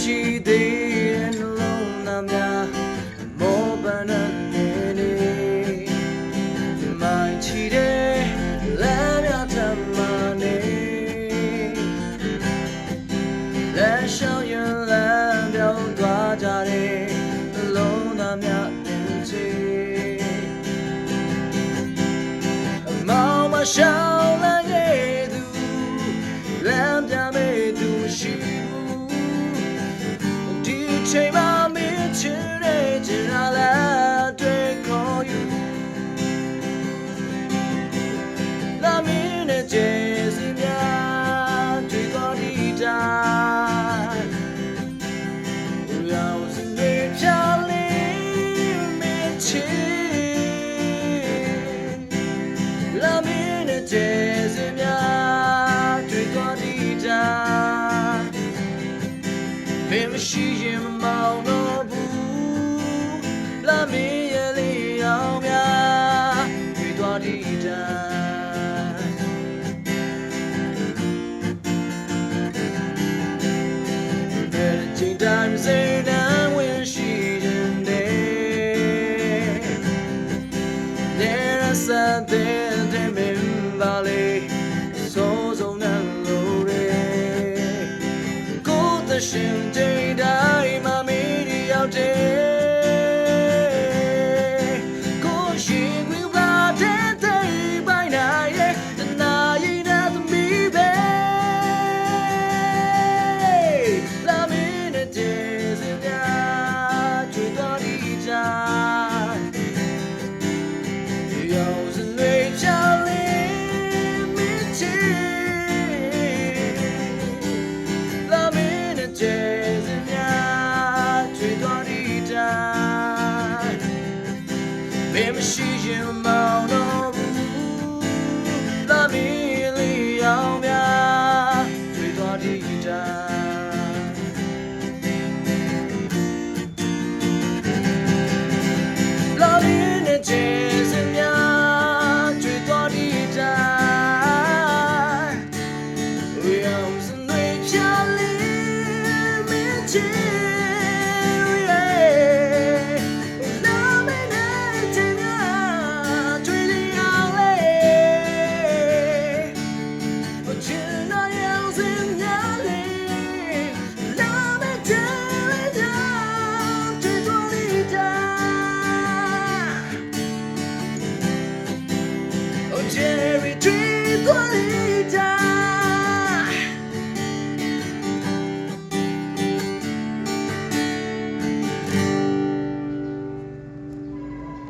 မရှိသေးတဲ့နှလုံးသားများမောပန်းနေနေမိုင်းချီတဲ့လမ်းများထမနေလက်ရှောင်ရင်လမ်းပြောင်းသွားကြတဲ့နှလုံးသားများတင်ချီအမောင်မရှောင်လမ်းရဲ့သူလမ်းပြမဲ့သူရှိချိန်မှမင်းချစ်တဲ့ချင်လာလားတွေ့ခေါ်ယူလာမင်းနဲ့ကျေစီများတွေ့ခေါ်ဒီတိုင်းရောက်စနေချလေးမင်းချစ်လာမင်းနဲ့ကျေစီများတွေ့ခေါ်ဒီတိုင်းမင်းမရှိရင်မောင်တော့ဘူးလာမင်းရဲ့လေးအောင်များတွေ့သွားဒီတိုင်းဘယ်ချိန်တိုင်းစိတ်တမ်းဝင်ရှိရင်တဲ့စတဲ့တဲ့မင်းပါလေစိုးစုံနဲ့လို့ကိုယ်သရှင်ချိန်တိုင်းမှာမီဒီရောက်တယ်ကိုရှိခွေပါတဲ့တဲ့ပိုင်နိုင်ရဲ့တနာရင်နဲ့သမီးပဲလာမင်းနဲ့ကျေစင်များချွေတော်ဒီချာရောက်စနေချလေးမင်းချီလာမင်းနဲ့ကျေမင်းမရှိရင်မောင်တော့ဘူးလာမင်းလေးအောင်များတွေ့သွားဒီတိုင်းလာမင်းနဲ့ကျေစင်များတွေ့သွားဒီတိုင်းရောက်စနေချလေးမင်းချစ်Jerry, dream